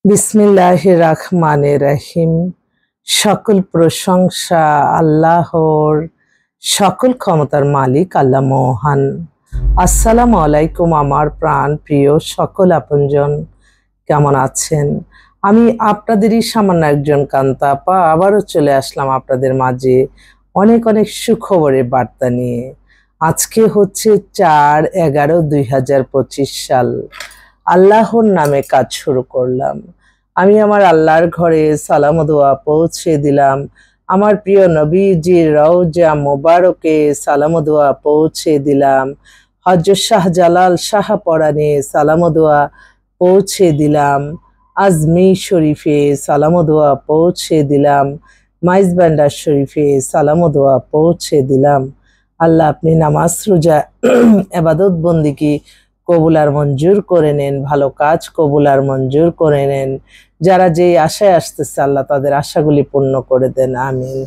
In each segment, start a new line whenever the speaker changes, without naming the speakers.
বিসমিল্লাহির রহমানির রহিম। সকল প্রশংসা আল্লাহর, সকল ক্ষমতার মালিক আল্লাহ মহান। আসসালামু আলাইকুম আমার প্রাণ প্রিয় সকল আপনজন, কেমন আছেন? আমি আপনাদেরই সামান্য একজন কান্তা আপা আবারও চলে আসলাম আপনাদের মাঝে অনেক অনেক সুখবরের বার্তা নিয়ে। আজকে হচ্ছে 4/11/2025 সাল। আল্লাহর নামে কাজ শুরু করলাম। আমি আমার আল্লাহর ঘরে সালাম ও দোয়া পৌঁছে দিলাম। আমার প্রিয় নবীজির রওজা মোবারকে সালাম ও দোয়া পৌঁছে দিলাম। হযরত শাহজালাল শাহপরানে সালাম ও দোয়া পৌঁছে দিলাম। আজমি শরীফে সালাম ও দোয়া পৌঁছে দিলাম। মাইজবান্ডার শরীফে সালাম ও দোয়া পৌঁছে দিলাম। আল্লাহ আপনি নামাজ রোজা ইবাদত বন্দিগি কবুল আর মঞ্জুর করে নেন, ভালো কাজ কবুল আর মঞ্জুর করে নেন। যারা যেই আশায় আসতেছে আল্লাহ তাদের আশাগুলি পূর্ণ করে দেন, আমিন।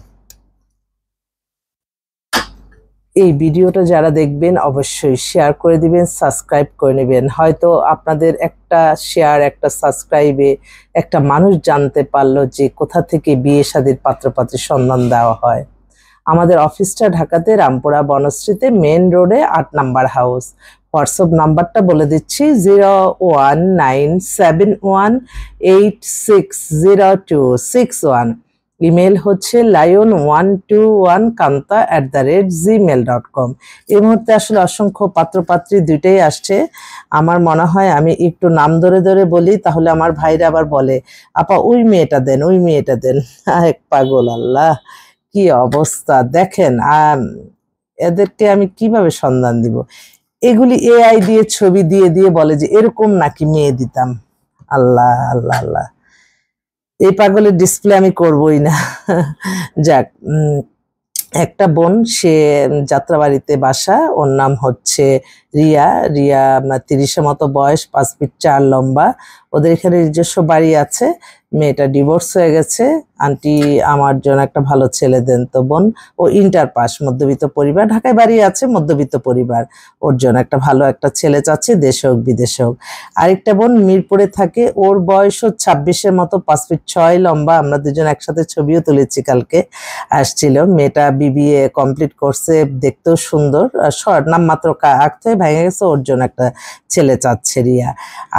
এই ভিডিওটা যারা দেখবেন অবশ্যই শেয়ার করে দিবেন, সাবস্ক্রাইব করে নেবেন। হয়তো আপনাদের একটা শেয়ার, একটা সাবস্ক্রাইবে একটা মানুষ জানতে পারলো যে কোথা থেকে বিয়ে শাদীর পাত্রপাত্রীর সন্ধান দেওয়া হয়। আমাদের অফিসটা ঢাকাতে রামপুরা বনশ্রীতে, মেন রোডে 8 নাম্বার হাউস। হোয়াটসঅ্যাপ নাম্বারটা বলে দিচ্ছি 01971860261। ইমেল হচ্ছে lion121kanta@gmail.com। এই মুহূর্তে আসলে অসংখ্য পাত্রপাত্রী দুইটাই আসছে। আমার মনে হয় আমি একটু নাম ধরে ধরে বলি, তাহলে আমার ভাইরা আবার বলে আপা ওই মেয়েটা দেন, ওই মেয়েটা দেন। এক পাগল, আল্লাহ কি অবস্থা দেখেন। এদেরকে আমি কিভাবে সন্ধান দিব? এগুলি এআই দিয়ে ছবি দিয়ে দিয়ে বলে যে এরকম নাকি মেয়ে দিতাম। আল্লাহ আল্লাহ আল্লাহ, এই পাগলের ডিসপ্লে আমি করবই না। যাক, একটা বোন, সে যাত্রাবাড়িতে বাসা, ওর নাম হচ্ছে রিয়া। রিয়া 30-এর মতো বয়স, 5 ফিট 4 লম্বা। ওদের এখানে নিজস্ব বাড়ি আছে। মেয়েটা ডিভোর্স হয়ে গেছে। আন্টি আমার জন্য একটা ভালো ছেলে দেন তো বোন। ও ইন্টার পাস, মধ্যবিত্ত পরিবার, ঢাকায় বাড়ি আছে, মধ্যবিত্ত পরিবার। ওর জন্য একটা ভালো একটা ছেলে চাচ্ছে, দেশে হোক বিদেশে হোক। আরেকটা বোন মিরপুরে থাকে, ওর বয়সও 26-এর মতো, 5 ফিট 6 লম্বা। আমরা দুজন একসাথে ছবিও তুলেছি, কালকে আসছিল। মেয়েটা বিবিএ কমপ্লিট করছে, দেখতেও সুন্দর। শর্ট নাম মাত্র আঁকতে ভেঙে গেছে, ওর জন্য একটা ছেলে চাচ্ছে রিয়া।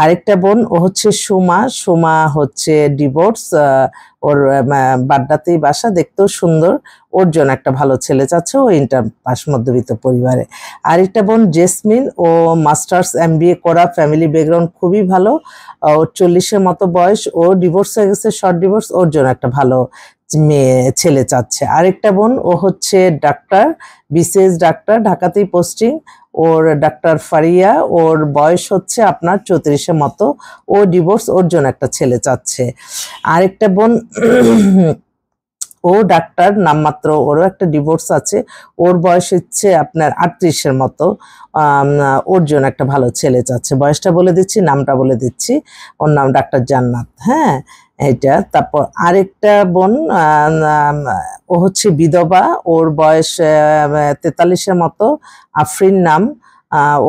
আরেকটা বোন, ও হচ্ছে সুমা। সুমা হচ্ছে ডিভোর্স, ওর বাড্ডাতেই বাসা, দেখতেও সুন্দর। ওর জন্য একটা ভালো ছেলে চাচ্ছে, ও ইন্টার পাস, মধ্যবিত্ত পরিবারে। আরেকটা বোন জেসমিন, ও মাস্টার্স এমবিএ করা, ফ্যামিলি ব্যাকগ্রাউন্ড খুবই ভালো। ওর 40-এর মতো বয়স, ও ডিভোর্স হয়ে গেছে, শর্ট ডিভোর্স। ওর জন্য একটা ভালো মেয়ে ছেলে চাচ্ছে। আরেকটা বোন, ও হচ্ছে ডাক্তার, বিসিএস ডাক্তার, ঢাকাতেই পোস্টিং। ওর ডাক্তার ফারিয়া, ওর বয়স হচ্ছে আপনার 34-এর মতো। ও ডিভোর্স, ওর জন্য একটা ছেলে চাচ্ছে। আরেকটা বোন, ও ডাক্তার নামমাত্র, ওরও একটা ডিভোর্স আছে। ওর বয়স হচ্ছে আপনার 38-এর মতো। ওর জন্য একটা ভালো ছেলে চাচ্ছে। বয়সটা বলে দিচ্ছি, নামটা বলে দিচ্ছি। ওর নাম ডাক্তার জান্নাত। হ্যাঁ, এইটা। তারপর আরেকটা বোন, ও হচ্ছে বিধবা, ওর বয়স 43-এর মতো, আফরিন নাম।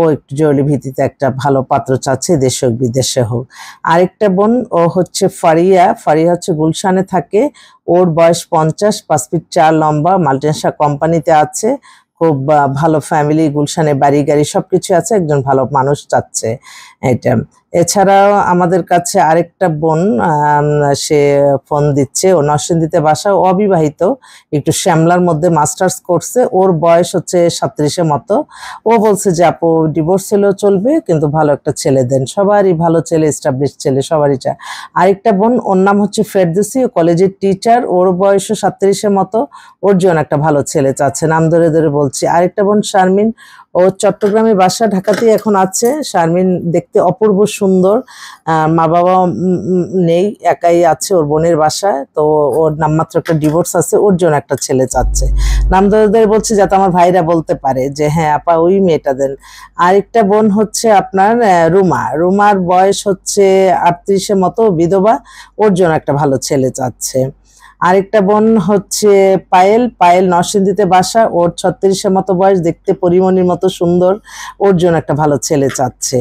ও একটু জরুরি ভিত্তিতে একটা ভালো পাত্র চাচ্ছে, দেশে হোক বিদেশে হোক। আরেকটা বোন, ও হচ্ছে ফারিয়া। ফারিয়া হচ্ছে গুলশানে থাকে। ওর বয়স 50, 5 ফিট 4 লম্বা, মাল্টিনেশনাল কোম্পানিতে আছে। খুব ভালো ফ্যামিলি, গুলশানে বাড়ি গাড়ি সবকিছু আছে, একজন ভালো মানুষ চাচ্ছে এটা। এছাড়াও আমাদের কাছে আরেকটা বোন, সে ফোন দিচ্ছে, ও নরসিংদীতে বাসা, অবিবাহিত, একটু শ্যামলার মধ্যে মাস্টার্স করছে। ওর বয়স হচ্ছে 37-এর মতো। ও বলছে যে আপু ডিভোর্স হলেও চলবে, কিন্তু ভালো একটা ছেলে দেন। সবারই ভালো ছেলে, এস্টাবলিশ ছেলে সবারই চায়। আরেকটা বোন, ওর নাম হচ্ছে ফেরদৌসী, ও কলেজের টিচার, ওর বয়সও 37-এর মতো। ওর জন্য একটা ভালো ছেলে চাচ্ছে, নাম ধরে ধরে বলছি। আরেকটা বোন শারমিন, ও চট্টগ্রামে বাসা, ঢাকাতেই এখন আছে। শারমিন দেখতে অপূর্ব সুন্দর, মা বাবা নেই, একাই আছে ওর বোনের বাসায়। তো ওর নামমাত্র একটা ডিভোর্স আছে, ওর জন্য একটা ছেলে চাচ্ছে। নাম ধরে ধরে বলছি যাতে আমার ভাইরা বলতে পারে যে হ্যাঁ আপা ওই মেয়েটা দেন। আরেকটা বোন হচ্ছে আপনার রুমা। রুমার বয়স হচ্ছে 38-এর মতো, বিধবা, ওর জন্য একটা ভালো ছেলে চাচ্ছে। আরেকটা বোন হচ্ছে পায়েল। পায়েল নরসিংদীতে বাসা, ওর 36-এর মতো বয়স, দেখতে পরিমণির মতো সুন্দর, ওর জন্য একটা ভালো ছেলে চাচ্ছে।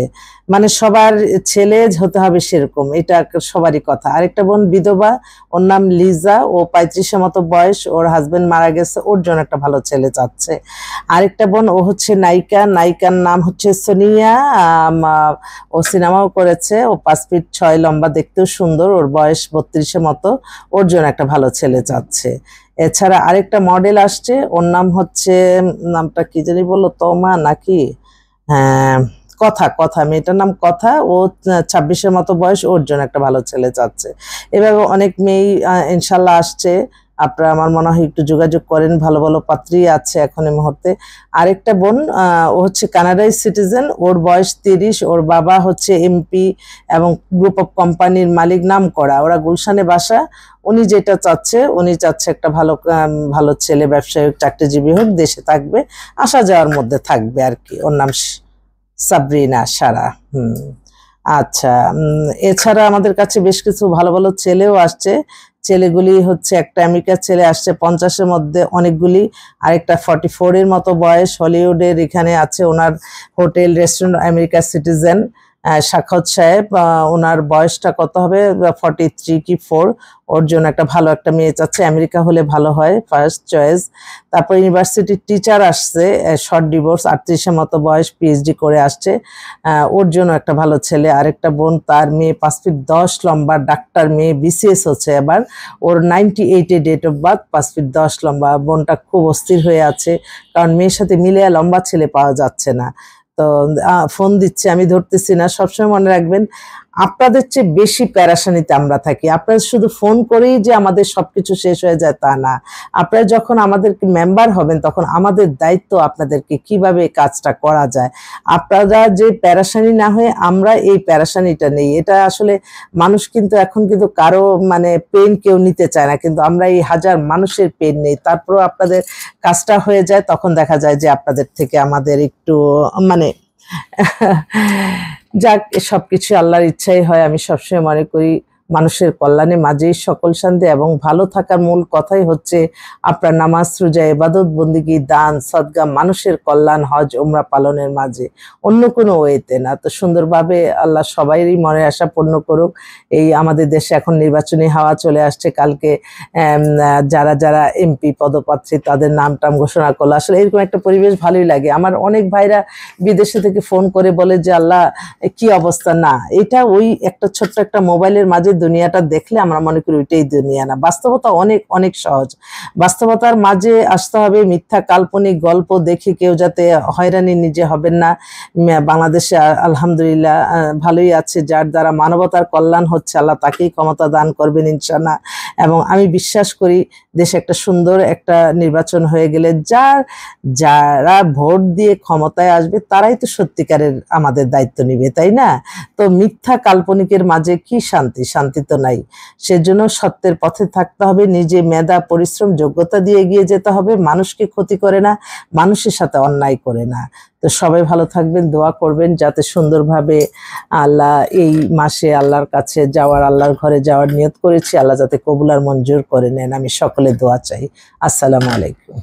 মানে সবার ছেলে হতে হবে সেরকম, এটা সবারই কথা। আরেকটা বোন বিধবা, ওর নাম লিজা, ও 35-এর মতো বয়স, ওর হাজবেন্ড মারা গেছে, ওর জন্য একটা ভালো ছেলে চাচ্ছে। আরেকটা বোন ও হচ্ছে নায়িকা, নায়িকার নাম হচ্ছে সোনিয়া, ও সিনেমাও করেছে, ও 5 ফিট 6 লম্বা, দেখতেও সুন্দর, ওর বয়স 32-এর মতো, ওর জন্য একটা ভালো ছেলে চাচ্ছে। এছাড়া আরেকটা মডেল আসছে, ওর নাম হচ্ছে, নামটা কি জানি বললো, তোমা নাকি, হ্যাঁ কথা, কথা মেয়েটার নাম কথা, ও 26-এর মতো বয়স, ওর জন্য একটা ভালো ছেলে চাচ্ছে। এভাবে অনেক মেয়ে ইনশাল্লাহ আসছে, আপনারা আমার মনে হয় একটু যোগাযোগ করেন, ভালো ভালো পাত্রী আছে এখন এই মুহূর্তে। আরেকটা বোন, ও হচ্ছে কানাডাই সিটিজেন, ওর বয়স 30, ওর বাবা হচ্ছে এমপি এবং গ্রুপ অফ কোম্পানির মালিক, নাম করা, ওরা গুলশানে বাসা। উনি যেটা চাচ্ছে, উনি চাচ্ছে একটা ভালো ভালো ছেলে, ব্যবসায়িক চাকরিজীবী হোক, দেশে থাকবে, আসা যাওয়ার মধ্যে থাকবে আর কি। ওর নাম সাবরিনা সারা। আচ্ছা, এছাড়া আমাদের কাছে বেশ কিছু ভালো ভালো ছেলেও আসছে। ছেলেগুলি হচ্ছে, একটা আমেরিকার ছেলে আসছে 50-এর মধ্যে অনেকগুলি, আরেকটা 44-এর মতো বয়স, হলিউডের এখানে আছে, ওনার হোটেল রেস্টুরেন্ট, আমেরিকার সিটিজেন, সাখাওয়াত সাহেব, ওনার বয়সটা কত হবে, 43 কি 4, ওর জন্য একটা ভালো একটা মেয়ে চাচ্ছে, আমেরিকা হলে ভালো হয়, ফার্স্ট চয়েস। তারপর ইউনিভার্সিটির টিচার আসছে, শর্ট ডিভোর্স, 38-এর মতো বয়স, পিএইচডি করে আসছে, ওর জন্য একটা ভালো ছেলে। আরেকটা বোন, তার মেয়ে 5 ফিট 10 লম্বা, ডাক্তার মেয়ে, বিসিএস হচ্ছে এবার, ওর 98-এ ডেট অফ বার্থ, 5 ফিট 10 লম্বা। বোনটা খুব অস্থির হয়ে আছে, কারণ মেয়ের সাথে মিলে লম্বা ছেলে পাওয়া যাচ্ছে না। তো ফোন দিচ্ছে, আমি ধরতেছি না। সবসময় মনে রাখবেন, আপনাদের চেয়ে বেশি প্যারাশানিতে আমরা থাকি। আপনারা শুধু ফোন করেই যে আমাদের সবকিছু শেষ হয়ে যায় তা না। আপনারা যখন আমাদেরকে মেম্বার হবেন, তখন আমাদের দায়িত্ব আপনাদেরকে কিভাবে কাজটা করা যায়। আপনারা যে প্যারাশানি না হয়ে আমরা এই প্যারাশানিটা নেই, এটা আসলে মানুষ কিন্তু এখন কিন্তু কারো মানে পেন কেউ নিতে চায় না, কিন্তু আমরা এই হাজার মানুষের পেন নেই, তারপরও আপনাদের কাজটা হয়ে যায়, তখন দেখা যায় যে আপনাদের থেকে আমাদের একটু মানে যাক, সবকিছু আল্লাহর ইচ্ছাই হয়। আমি সবসময় মনে করি মানুষের কল্যাণে মাঝেই সকল শান্তি, এবং ভালো থাকার মূল কথাই হচ্ছে আপনার নামাজ, রোজা, ইবাদত, বন্দেগী, দান, সদকা, মানুষের কল্যাণ, হজ, উমরা পালনের মাঝে, অন্য কোনো ওয়েতে না। তো সুন্দরভাবে আল্লাহ সবাইরই মনের আশা পূর্ণ করুক। এই আমাদের দেশে এখন নির্বাচনী হাওয়া চলে আসছে, কালকে যারা যারা এমপি পদপ্রার্থী তাদের নাম টাম ঘোষণা করলো। আসলে এরকম একটা পরিবেশ ভালোই লাগে। আমার অনেক ভাইরা বিদেশে থেকে ফোন করে বলে যে আল্লাহ কি অবস্থা, না এটা ওই একটা ছোট্ট একটা মোবাইলের মাঝে দুনিয়াটা দেখলে আমরা মনে করি ওইটাই দুনিয়া, না, বাস্তবতা অনেক অনেক সহজ। বাস্তবতার মাঝে আসতে হবে, মিথ্যা কাল্পনিক গল্প দেখে কেউ যাতে হয়রানি নিজে হবেন না। বাংলাদেশে আলহামদুলিল্লাহ ভালোই আছে, যার দ্বারা মানবতার কল্যাণ হচ্ছে, আল্লাহ তাকেই ক্ষমতা দান করবেন ইনশাআল্লাহ। এবং আমি বিশ্বাস করি দেশে একটা সুন্দর একটা নির্বাচন হয়ে গেলে যারা ভোট দিয়ে ক্ষমতায় আসবে তারাই তো সত্যিকারের আমাদের দায়িত্ব নিবে, তাই না? তো মিথ্যা কাল্পনিকের মাঝে কি শান্তি? শান্তি তো নাই। সেজন্য সত্যের পথে থাকতে হবে, নিজে মেধা, পরিশ্রম, যোগ্যতা দিয়ে এগিয়ে যেতে হবে, মানুষকে ক্ষতি করে না, মানুষের সাথে অন্যায় করে না। তো সবাই ভালো থাকবেন, দোয়া করবেন যাতে সুন্দরভাবে আল্লাহ এই মাসে আল্লাহর কাছে যাওয়ার, আল্লাহর ঘরে যাওয়ার নিয়ত করেছি, আল্লাহ যাতে কবুল আর মঞ্জুর করে নেন। আমি সকলে দোয়া চাই। আসসালামু আলাইকুম।